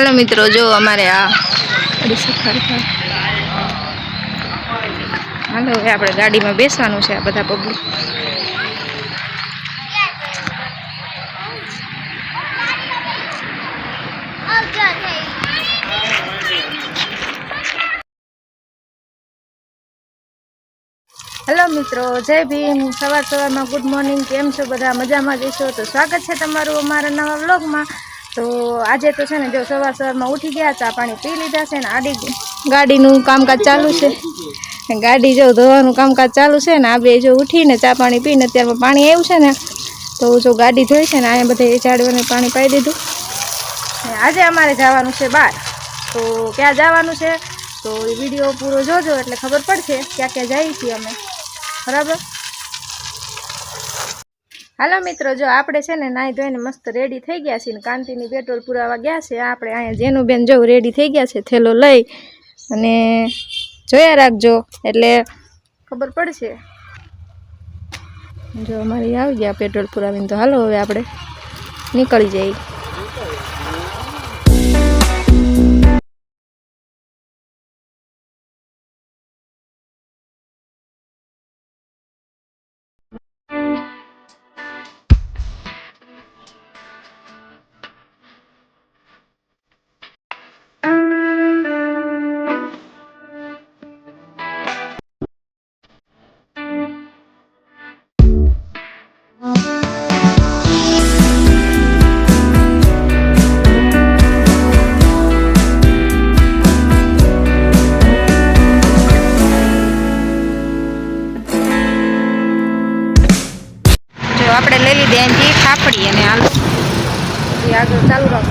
Hello मित्रों, जो अमारे आ हालो આપણે ગાડીમાં બેસવાનું છે। આ બધા પબ્લિક हेलो मित्रों, जय भीम। सवार सवार गुड मॉर्निंग। केम छो बधा? मजा में जशो तो स्वागत है तमारू अमारा नवा व्लॉग में। तो आज तो है जो सवार सवार में उठी गया, चा पानी पी लीधा से आडी गाड़ी कामकाज चालू है। गाड़ी जो धोवा कामकाज चालू है ने आ बे जो उठी ने चा पानी पीने त्यार पानी आव्युं छे ने तो जो गाड़ी धोई है ने अहीं बधे झाड़वाने पानी पाई दीधुं। आज अमारे जवानुं छे बार। तो क्या जवानुं छे तो विडियो पूरो जोजो एटले खबर पड़शे क्या क्या जाई छीए अमे। बराबर। हालो मित्रों, जो आपणे छे ने नाई धोईने मस्त रेडी थई गया छे ने कांतिनी पेट्रोल पुरावा गया छे। आपणे अहींया जेनुबेन जो रेडी थई गया छे थेलो लई अने जोया राखजो एटले खबर पड़शे। जो अमारी आवी गया पेट्रोल पुरावीने। तो हालो हवे आपणे निकળી જઈએ। આપણે લઈ લીધી અહીંથી ફાફડી અને આલુ આગળ ચાલુ રાખો।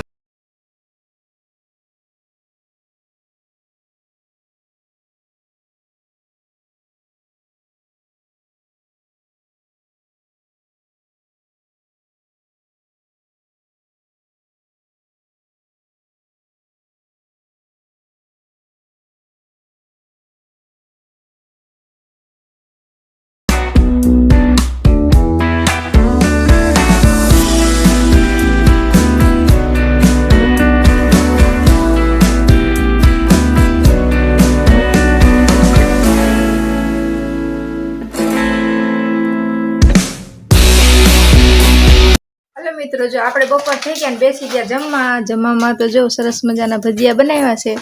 मित्रों, जो आपणे बपोर थई गया ने बेसी गया जमवा। जमवामां तो जो सरस मजाना भजिया बनाव्या छे।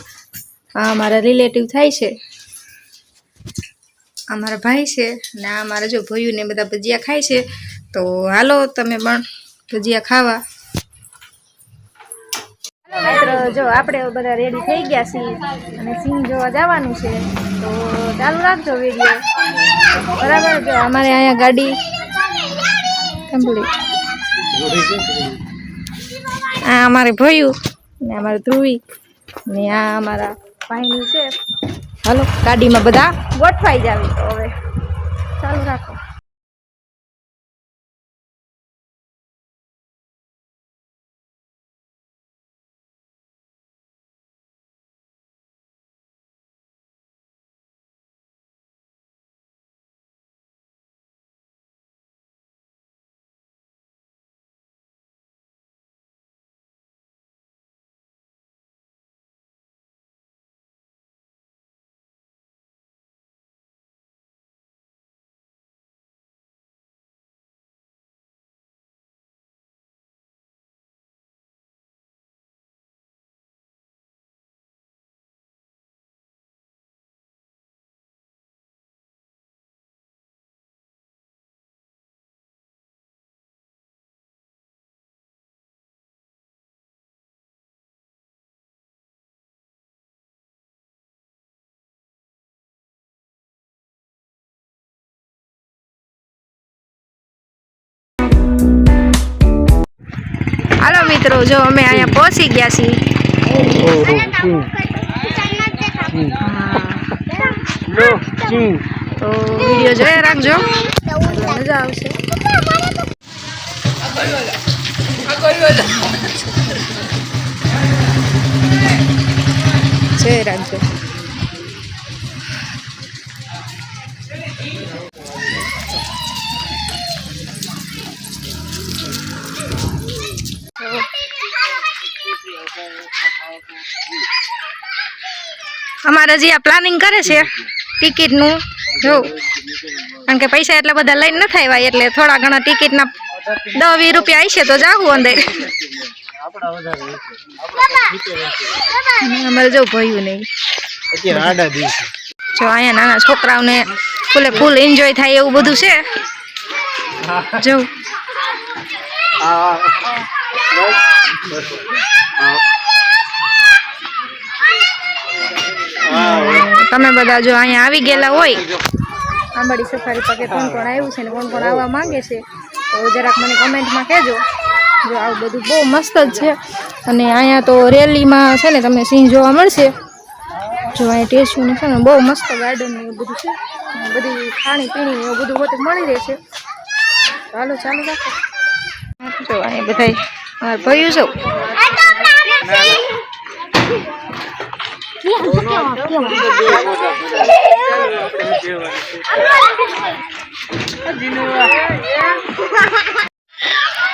आ मारा रिलेटिव थाय छे, आ मारा भाई छे ने आ मारा जो भईयो ने बधा भजिया खाय छे। तो हालो तमे पण भजिया खावा। मित्रों, जो आपणे बधा रेडी थई गया छे अने सीन जोवा जवानुं छे। तो चालू राखजो विडियो। बराबर। जो अमारे अहींया गाड़ी कम्प्लीट। आ अमारे भयु ने अमारे ध्रुवी ने आ अमारा भाईनी छे। हालो गाड़ी में बधा गोठवाई जावी। तो हवे चालू राखो। हालो मित्रों, जो अमे अहींया पहोंची गया छीए। तो वीडियो जोया राखजो, मजा आवशे। जोया राखजो। અમારે હજી આ પ્લાનિંગ કરે છે ટિકિટનું જો, કારણ કે પૈસા એટલા બધા લઈને ન થાય એટલે થોડા ઘણા ટિકિટના 10-20 રૂપિયા આવશે તો જાવું અંદર. અમારે જો ભયું નહીં જો અહીંયા નાના છોકરાઓને ફૂલ એન્જોય થાય એવું બધું છે જો. તમે બધા જો અહીંયા આવી ગયેલા હોય આંબાડી સફારી પાકે કોણ કોણ આવ્યું છે ને કોણ કોણ આવવા માંગે છે તો જરાક મને કમેન્ટમાં કહેજો. જો આવું બધું બહુ મસ્ત જ છે અને અહીંયા તો રેલીમાં છે ને તમને સિંહ જોવા મળશે. જો અહીંયા ટેસ્યુને છે ને બહુ મસ્ત ગાર્ડન ને એવું બધું છે, બધી ખાણી પીણી એવું બધું હોતે મળી રહેશે. ચાલો રાખો. જો અહીંયા બધા ભયું છો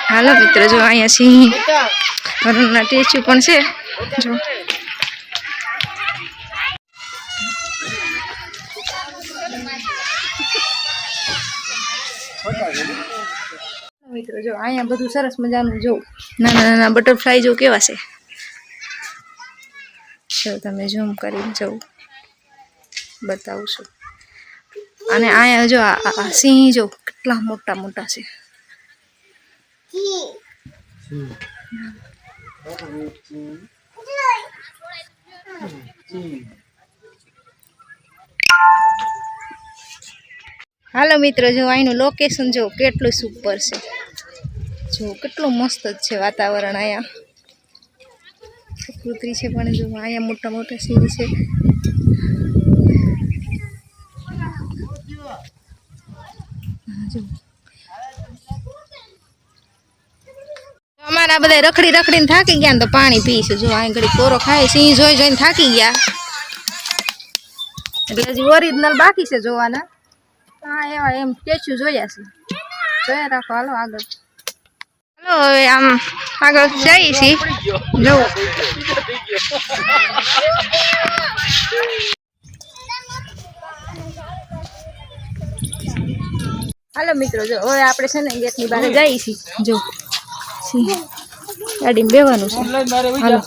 હાલો મિત્રો. જો અહીંયા સિંહ હરણના ટેચ્યુ પણ છે જો. મિત્રો જો અહીંયા બધું સરસ મજાનું જો નાના બટરફ્લાય જો કેવા છે જો, તમે ઝૂમ કરીને જવું બતાવું છું. અને અહીંયા જો આ સિંહ જો કેટલા મોટા મોટા છે. હાલો મિત્રો જો અહીંનું લોકેશન જો કેટલું સુપર છે જો, કેટલું મસ્ત જ છે વાતાવરણ. અહીંયા પ્રકૃતિ છે પણ જો અહીંયા મોટા મોટા સિંહ છે. અમારા બધા રખડીને થાકી ગયા ને તો પાણી પીશું. જો અહીં ઘડી કોરો ખાય, સિંહ જોઈને થાકી ગયા એટલે હજી ઓરિજિનલ બાકી છે જોવાના. હા એવા એમ સ્ટેચ્યુ જોયા છે, જોયા રાખો. હાલો આગળ. હાલો હવે આમ આગળ જઈએ છીએ. જો હાલો મિત્રો જો હવે આપણે છે ને ગેટની બહાર જઈએ છીએ. જો ગાડીમાં બેવાનું છે. હાલો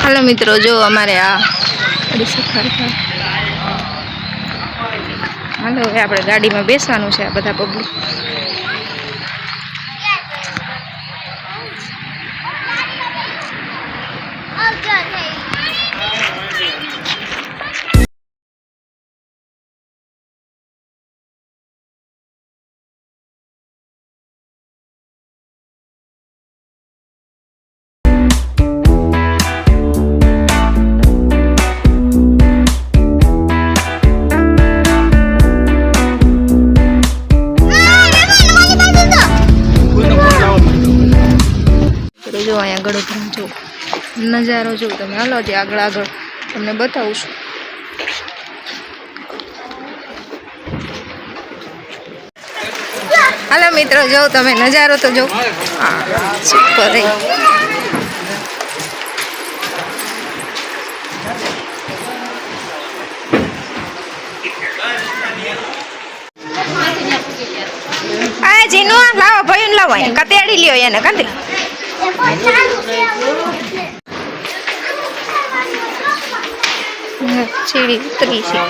હાલો મિત્રો જો અમારે આ હાલો હવે આપણે ગાડીમાં બેસવાનું છે. આ બધા પબ્લિક જો અહીંયા ગળોતરા જો નજારો જો તમે. હાલો જે આગળ તમને બતાવું છું. હાલો મિત્રો જો તમે નજારો તો જો સુપર રહી. આ જીનો લાવો ભયું લાવો કતેડી લ્યો એને કંદી સીડી ઉતરી છે.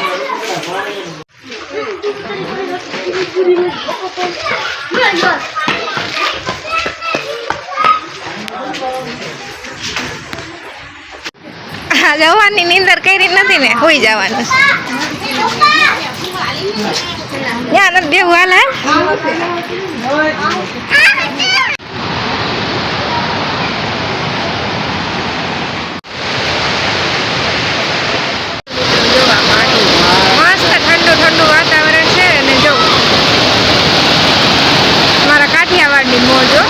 જવાની નીંદર કરી નથી ને હોઈ જવાનું. ત્યાં નથી દેવું હાલ. ઠંડુ વાતાવરણ છે અને જો મારા કાઠિયાવાડની મોજો.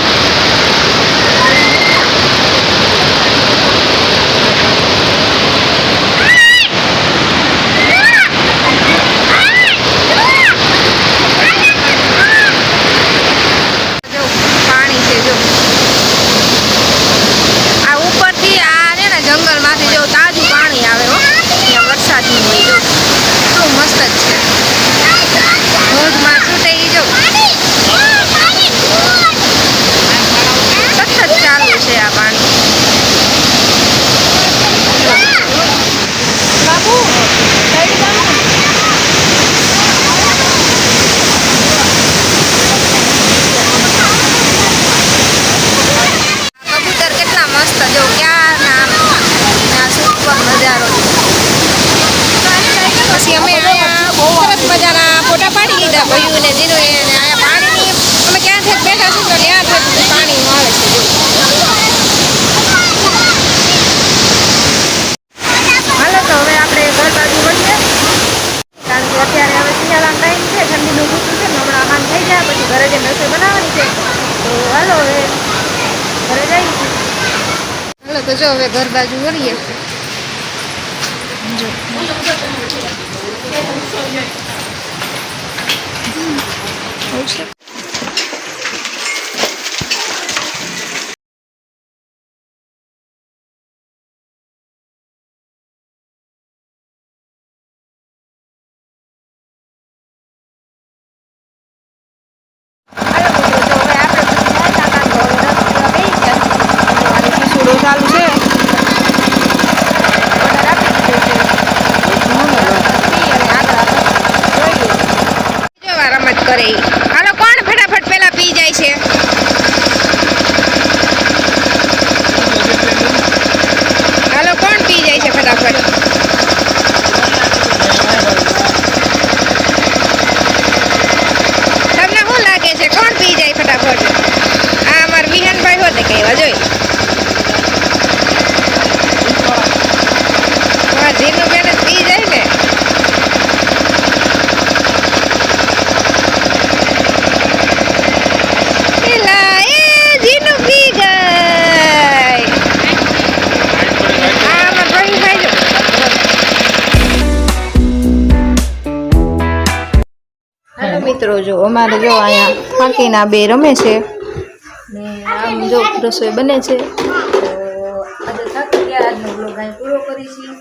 લીધા ભયું ને જીનું અને અહીંયા પાણીની અમે ક્યાંથી બેઠા છું તો ત્યાંથી પાણી આવે છે હાલો તો હવે આપણે ઘર બાજુ વળીએ, કારણ કે અત્યારે હવે શિયાળાનો ટાઈમ છે, ઠંડીનું ઋતુ છે ને હમણાં હાન થઈ જાય પછી ઘરે જઈને રસોઈ બનાવવાની છે. તો હાલો હવે ઘરે જઈશું. હાલો તો જો હવે ઘર બાજુ વળીએ. જો ચાલુ છે. રમત કરે. હાલો કોણ ફટાફટ પેલા પી જાય છે? હાલો કોણ પી જાય છે ફટાફટ? તમને શું લાગે છે કોણ પી જાય ફટાફટ? આ અમાર વિહાનભાઈ હોતે કહેવા જોઈ. જીનું બેન પી જાય ને. જીનું પી ગઈ. આમાં ભાઈ ખાઈ જો. હાલો મિત્રો જો અમારે જો અહીંયા ફાંકીના બે રમે છે ને આમ જો રસોઈ બને છે. તો આજે થાકી ગયા, આજનો બ્લોગ અહીં પૂરો કરીશું.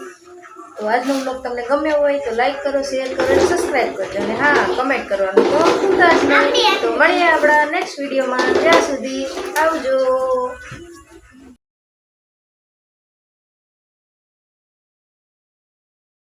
તો આજનો બ્લોગ તમને ગમ્યો હોય તો લાઈક કરો, શેર કરો અને સબસ્ક્રાઈબ કરજો, અને હા કમેન્ટ કરવાનું તો ભૂલતા જ નહીં. તો મળીએ આપણા નેક્સ્ટ વિડીયોમાં. ત્યાં સુધી આવજો.